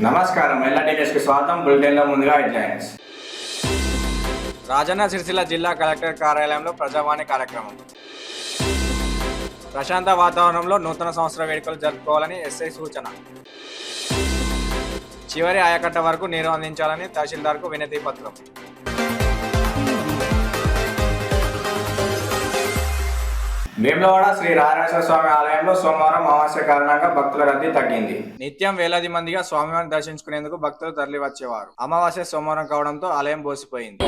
నమస్కారం ఎల్ఆర్టీ న్యూస్కి స్వాగతం. బులెటిన్లో ముందుగా హెడ్లైన్స్. రాజన్న సిరిసిల్ల జిల్లా కలెక్టర్ కార్యాలయంలో ప్రజావాణి కార్యక్రమం. ప్రశాంత వాతావరణంలో నూతన సంవత్సర వేడుకలు జరుపుకోవాలని ఎస్ఐ సూచన. చివరి ఆయకట్ట వరకు నీరు అందించాలని తహసీల్దార్కు వినతి పత్రం. వేములవాడ శ్రీ రాజరాజేశ్వర స్వామి ఆలయంలో సోమవారం అమావాస్య కారణంగా భక్తుల రద్దీ తగ్గింది. నిత్యం వేలాది మందిగా స్వామివారిని దర్శించుకునేందుకు భక్తులు తరలి వచ్చేవారు. అమావాస్య సోమవారం కావడంతో ఆలయం బోసిపోయింది.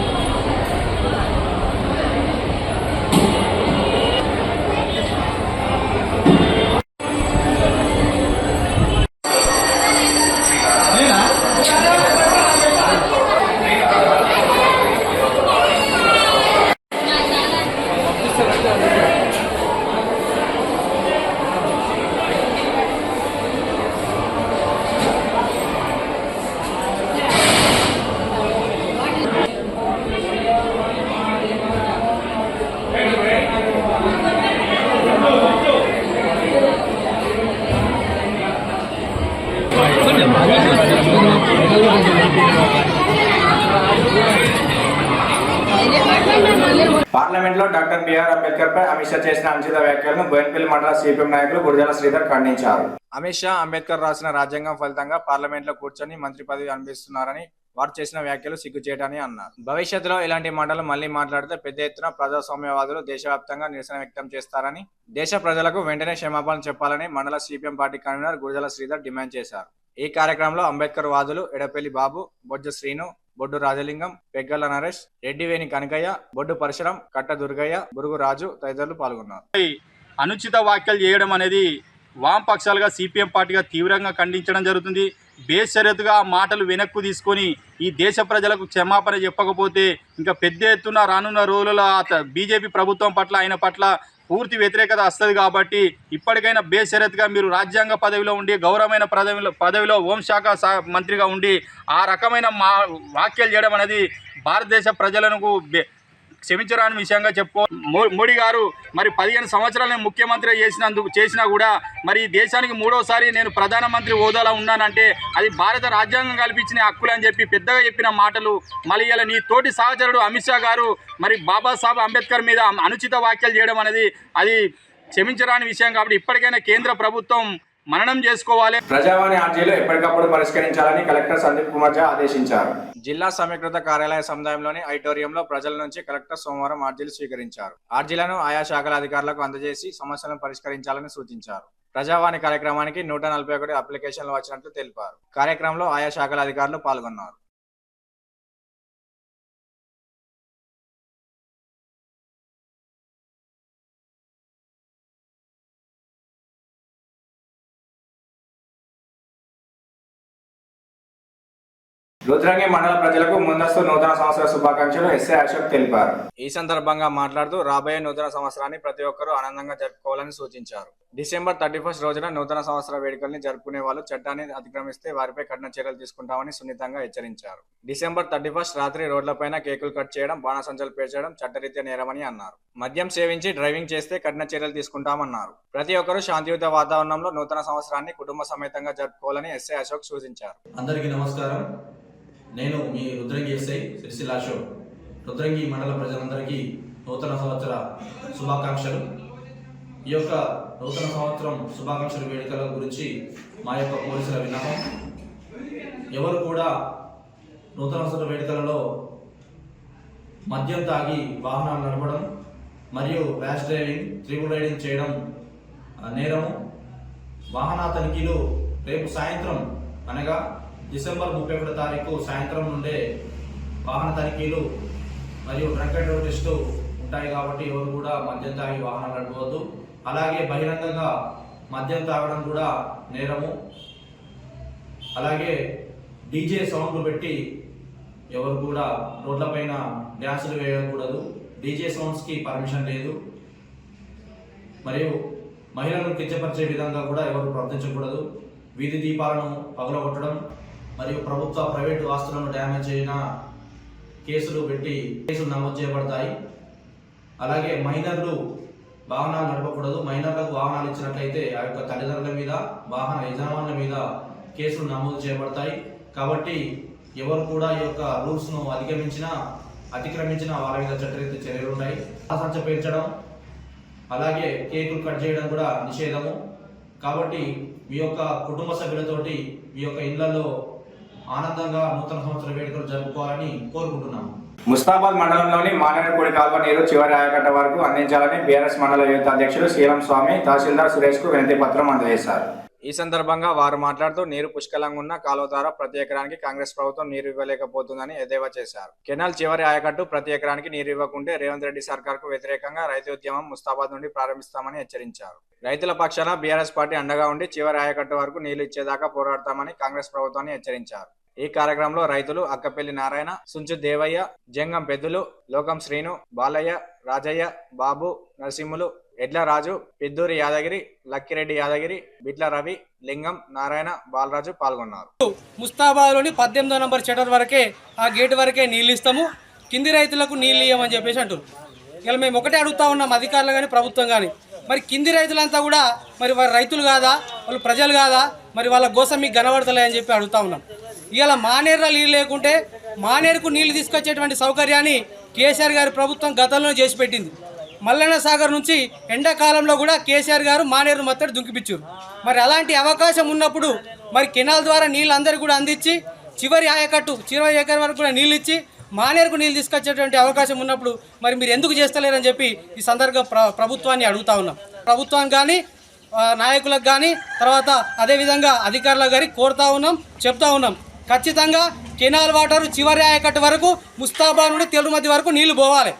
పార్లమెంట్లో డాక్టర్ బిఆర్ అంబేద్కర్ పై అమిత్ షా చేసిన అనుచిత వ్యాఖ్యలను బోయినపల్లి మండల సిపిఎం నాయకులు గురజాల శ్రీధర్ ఖండించారు. అమిత్ షా అంబేద్కర్ రాసిన రాజ్యాంగం ఫలితంగా పార్లమెంట్లో కూర్చొని మంత్రి పదవి అనుభవిస్తున్నారని, వారు చేసిన వ్యాఖ్యలు సిగ్గుచేటని అన్నారు. భవిష్యత్తులో ఇలాంటి మాటలు మళ్లీ మాట్లాడితే పెద్ద ఎత్తున ప్రజాస్వామ్యవాదులు దేశవ్యాప్తంగా నిరసన వ్యక్తం చేస్తారని, దేశ ప్రజలకు వెంటనే క్షమాపణ చెప్పాలని మండల CPM party convener Gurajala Sridhar demand చేశారు. ఈ కార్యక్రమంలో అంబేద్కర్ వాదులు ఎడపల్లి బాబు, బొజ్జ శ్రీను, బొడ్డు రాజలింగం, పెగ్గల నరేష్, రెడ్డివేణి కనకయ్య, బొడ్డు పరశురం, కట్ట దుర్గయ్య, బురుగు రాజు తదితరులు పాల్గొన్నారు. అనుచిత వ్యాఖ్యలు చేయడం అనేది వామపక్షాలుగా సిపిఎం పార్టీగా తీవ్రంగా ఖండించడం జరుగుతుంది. బేషరతుగా మాటలు వెనక్కు తీసుకొని ఈ దేశ ప్రజలకు క్షమాపణ చెప్పకపోతే ఇంకా పెద్ద ఎత్తున రానున్న రోజుల బీజేపీ ప్రభుత్వం పట్ల ఆయన పట్ల పూర్తి వ్యతిరేకత వస్తుంది. కాబట్టి ఇప్పటికైనా బేషరతుగా మీరు రాజ్యాంగ పదవిలో ఉండి గౌరవమైన పదవిలో హోంశాఖ మంత్రిగా ఉండి ఆ రకమైన వ్యాఖ్యలు చేయడం అనేది భారతదేశ ప్రజలకు క్షమించరాని విషయంగా చెప్పుకో. మోడీ గారు మరి 15 సంవత్సరాలు నేను ముఖ్యమంత్రి చేసినా కూడా మరి దేశానికి 3వసారి నేను ప్రధానమంత్రి హోదాలో ఉన్నానంటే అది భారత రాజ్యాంగం కల్పించిన హక్కులు అని చెప్పి పెద్దగా చెప్పిన మాటలు మళ్ళీ ఇలా నీ తోటి సహచరుడు అమిత్ షా గారు మరి బాబాసాహెబ్ అంబేద్కర్ మీద అనుచిత వ్యాఖ్యలు చేయడం అనేది అది క్షమించరాని విషయం. కాబట్టి ఇప్పటికైనా కేంద్ర ప్రభుత్వం మననం చేసుకోవాలి. ప్రజావాణి ఆర్జీలు ఎప్పటికప్పుడు పరిష్కరించాలని కలెక్టర్ సందీప్ కుమార్ ఝా ఆదేశించారు. జిల్లా సమీకృత కార్యాలయ సముదాయంలోని ఆడిటోరియంలో ప్రజల నుంచి కలెక్టర్ సోమవారం ఆర్జీలు స్వీకరించారు. ఆర్జీలను ఆయా శాఖల అధికారులకు అందజేసి సమస్యలను పరిష్కరించాలని సూచించారు. ప్రజావాణి కార్యక్రమానికి 141 అప్లికేషన్లు వచ్చినట్లు తెలిపారు. కార్యక్రమంలో ఆయా శాఖల అధికారులు పాల్గొన్నారు. రుద్రంగి మండల ప్రజలకు ముందస్తు నూతన సంవత్సర శుభాకాంక్షలు ఎస్ఐ అశోక్ తెలిపారు. ఈ సందర్భంగా మాట్లాడుతూ రాబోయే నూతన సంవత్సరాన్ని ప్రతి ఒక్కరూ ఆనందంగా జరుపుకోవాలని సూచించారు. డిసెంబర్ 31 రోజున నూతన సంవత్సర వేడుకల్ని జరుపుకునే వాళ్ళు చట్టాన్ని అతిక్రమిస్తే వారిపై కఠిన చర్యలు తీసుకుంటామని సున్నితంగా హెచ్చరించారు. డిసెంబర్ 31 రాత్రి రోడ్లపైన కేకులు కట్ చేయడం, బాణసంచలు పేర్చడం చట్టరీత్యా నేరమని అన్నారు. మద్యం సేవించి డ్రైవింగ్ చేస్తే కఠిన చర్యలు తీసుకుంటామన్నారు. ప్రతి ఒక్కరూ శాంతియుత వాతావరణంలో నూతన సంవత్సరాన్ని కుటుంబ సమేతంగా జరుపుకోవాలని ఎస్ఐ అశోక్ సూచించారు. అందరికీ నమస్కారం. నేను మీ రుద్రంగి ఎస్ఐ సిరిసిల్ల అశోక్. రుద్రంగి మండల ప్రజలందరికీ నూతన సంవత్సర శుభాకాంక్షలు. ఈ యొక్క నూతన సంవత్సరం శుభాకాంక్షల వేడుకల గురించి మా యొక్క పోలీసుల విన్నపం, ఎవరు కూడా నూతన సంవత్సర వేడుకలలో మద్యం తాగి వాహనాలు నడపడం మరియు ర్యాష్ డ్రైవింగ్, త్రిబుల్ రైడింగ్ చేయడం నేరము. వాహన తనిఖీలు రేపు సాయంత్రం అనగా డిసెంబర్ 31 తారీఖు సాయంత్రం నుండే వాహన తనిఖీలు మరియు డ్రంక్ అండ్ డ్రైవ్ టెస్టు ఉంటాయి. కాబట్టి ఎవరు కూడా మద్యం తాగి వాహనాలు నడపవద్దు. అలాగే బహిరంగంగా మద్యం తాగడం కూడా నేరము. అలాగే డీజే సౌండ్లు పెట్టి ఎవరు కూడా రోడ్లపైన డ్యాన్సులు వేయకూడదు. డీజే సౌండ్స్కి పర్మిషన్ లేదు. మరియు మహిళలను కించపరిచే విధంగా కూడా ఎవరు ప్రవర్తించకూడదు. వీధి దీపాలను పగలగొట్టడం మరియు ప్రభుత్వ ప్రైవేటు ఆస్తులను డ్యామేజ్ అయిన కేసులు నమోదు చేయబడతాయి. అలాగే మైనర్లు వాహనాలు నడపకూడదు. మైనర్లకు వాహనాలు ఇచ్చినట్లయితే ఆ యొక్క తల్లిదండ్రుల మీద, వాహన యజమానుల మీద కేసులు నమోదు చేయబడతాయి. కాబట్టి ఎవరు కూడా ఈ యొక్క రూల్స్ను అతిక్రమించిన వాళ్ళ మీద చట్టరీత్యా చర్యలు ఉన్నాయి. సంచ పేర్చడం, అలాగే కేకులు కట్ చేయడం కూడా నిషేధము. కాబట్టి మీ యొక్క కుటుంబ సభ్యులతోటి మీ యొక్క ఇళ్లలో ఆనందంగా నూతన సంవత్సర వేడుకలు జరుపుకోవాలని కోరుకుంటున్నాము. ముస్తాబాద్ మండలంలోని మానేరుపూడి కాల్వ నీరు చివరి ఆయకట్ట వరకు అందించాలని బీఆర్ఎస్ మండల యూత్ అధ్యక్షుడు శ్రీరామ్ స్వామి తహసీల్దార్ సురేష్ కు వినతి పత్రం అందజేశారు. ఈ సందర్భంగా వారు మాట్లాడుతూ నీరు పుష్కలంగా ఉన్న కాలువ ద్వారా ప్రతి ఎకరానికి కాంగ్రెస్ ప్రభుత్వం నీరు ఇవ్వలేకపోతుందని ఎద్దేవా చేశారు. కెనాల్ చివరి ఆయకట్టు ప్రతి ఎకరానికి నీరు ఇవ్వకుంటే రేవంత్ రెడ్డి సర్కార్ కు వ్యతిరేకంగా రైతు ఉద్యమం ముస్తాబాద్ నుండి ప్రారంభిస్తామని హెచ్చరించారు. రైతుల పక్షాన బీఆర్ఎస్ పార్టీ అండగా ఉండి చివరి ఆయకట్టు వరకు నీళ్లు ఇచ్చేదాకా పోరాడతామని కాంగ్రెస్ ప్రభుత్వాన్ని హెచ్చరించారు. ఈ కార్యక్రమంలో రైతులు అక్కపల్లి నారాయణ, సుంచు దేవయ్య, జంగం పెద్దులు, లోకం శ్రీను, బాలయ్య, రాజయ్య, బాబు, నరసింహులు, ఎడ్ల రాజు, పెద్దూరి యాదగిరి, లక్కిరెడ్డి యాదగిరి, బిట్ల రవి, లింగం, నారాయణ, బాలరాజు పాల్గొన్నారు. ముస్తాబాద్లోని 18వ నంబర్ షటర్ వరకే ఆ గేటు వరకే నీళ్ళు ఇస్తాము, కింది రైతులకు నీళ్ళు ఇవ్వమని చెప్పేసి అంటారు. ఇలా మేము ఒకటే అడుగుతా ఉన్నాం, అధికారులు కానీ ప్రభుత్వం కానీ. మరి కింది రైతులంతా కూడా మరి వారు రైతులు కాదా, వాళ్ళు ప్రజలు కాదా, మరి వాళ్ళ కోసం మీకు కనబడతలే అని చెప్పి అడుగుతా ఉన్నాం. ఇవాళ మానేరులో నీళ్ళు లేకుంటే మానేరుకు నీళ్లు తీసుకొచ్చేటువంటి సౌకర్యాన్ని కేసీఆర్ గారి ప్రభుత్వం గతంలో చేసి పెట్టింది. మల్లన్న సాగర్ నుంచి ఎండాకాలంలో కూడా కేసీఆర్ గారు మానేరు మత్తడి దుంకిపిచ్చారు. మరి అలాంటి అవకాశం ఉన్నప్పుడు మరి కెనాల్ ద్వారా నీళ్ళు అందరికీ కూడా అందించి చివరి ఎకర్ వరకు కూడా నీళ్ళు ఇచ్చి మానేరుకు నీళ్ళు తీసుకొచ్చేటువంటి అవకాశం ఉన్నప్పుడు మరి మీరు ఎందుకు చేస్తలేరని చెప్పి ఈ సందర్భంగా ప్రభుత్వాన్ని అడుగుతా ఉన్నాం. ప్రభుత్వం కానీ నాయకులకు కానీ తర్వాత అదేవిధంగా అధికారులకు కానీ కోరుతా ఉన్నాం, చెప్తా ఉన్నాం. ఖచ్చితంగా కెనాల్ వాటర్ చివరి ఆయకట్టు వరకు ముస్తాబాద్ నుండి తెలుమతి వరకు నీళ్లు పోవాలి.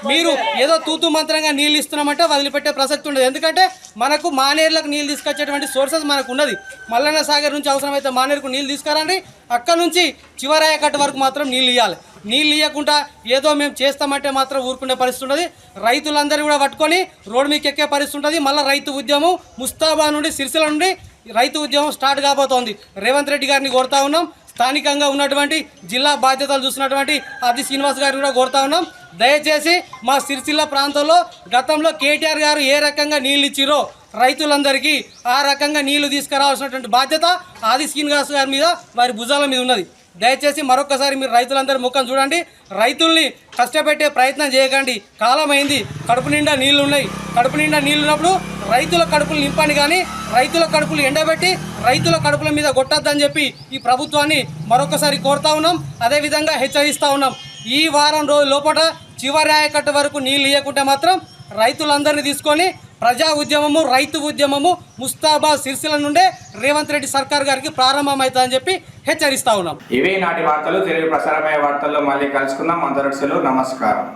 మీరు ఏదో తూతు మంత్రంగా నీళ్ళు ఇస్తున్నామంటే వదిలిపెట్టే ప్రసక్తి ఉండదు. ఎందుకంటే మనకు మానేరులకు నీళ్ళు తీసుకొచ్చేటువంటి సోర్సెస్ మనకు ఉన్నది. మల్లన్న సాగర్ నుంచి అవసరమైతే మానేరుకు నీళ్ళు తీసుకురండి, అక్కడ నుంచి చివరి ఆయకట్టు వరకు మాత్రం నీళ్ళు ఇవ్వాలి. నీళ్ళు ఇవ్వకుండా ఏదో మేము చేస్తామంటే మాత్రం ఊరుకునే పరిస్థితి ఉన్నది. రైతులందరూ కూడా పట్టుకొని రోడ్డు మీకు ఎక్కే పరిస్థితి ఉంటుంది. మళ్ళీ రైతు ఉద్యమం ముస్తాబాద్ నుండి సిరిసిల్ల నుండి రైతు ఉద్యమం స్టార్ట్ కాబోతోంది. రేవంత్ రెడ్డి గారిని కోరుతా ఉన్నాం, స్థానికంగా ఉన్నటువంటి జిల్లా బాధ్యతలు చూసినటువంటి ఆది శ్రీనివాస్ గారిని కూడా కోరుతా ఉన్నాం. దయచేసి మా సిరిసిల్ల ప్రాంతంలో గతంలో కేటీఆర్ గారు ఏ రకంగా నీళ్ళు ఇచ్చిరో రైతులందరికీ ఆ రకంగా నీళ్లు తీసుకురావాల్సినటువంటి బాధ్యత ఆది శ్రీనివాస్ గారి మీద, వారి భుజాల మీద ఉన్నది. దయచేసి మరొకసారి మీరు రైతులందరి ముఖం చూడండి. రైతుల్ని కష్టపెట్టే ప్రయత్నం చేయకండి. కాలమైంది, కడుపు నిండా నీళ్లు ఉన్నాయి. కడుపు నిండా నీళ్లు ఉన్నప్పుడు రైతుల కడుపులు నింపండి, కానీ రైతుల కడుపులు ఎండబెట్టి రైతుల కడుపుల మీద కొట్టద్దని చెప్పి ఈ ప్రభుత్వాన్ని మరొకసారి కోరుతా ఉన్నాం. అదేవిధంగా హెచ్చరిస్తూ ఉన్నాం. ఈ వారం రోజుల లోపల చివరి ఆయకట్టు వరకు నీళ్ళు ఇవ్వకుంటే మాత్రం రైతులందరినీ తీసుకొని ప్రజా ఉద్యమము, రైతు ఉద్యమము ముస్తాబాద్ సిరిసిల్ల నుండే రేవంత్ రెడ్డి సర్కార్ గారికి ప్రారంభమవుతుందని చెప్పి హెచ్చరిస్తా ఉన్నాం. ఇవే నాటి వార్తలు. తిరిగి ప్రసారమయ్యే వార్తల్లో మళ్ళీ కలుసుకుందాం. అందరూ నమస్కారం.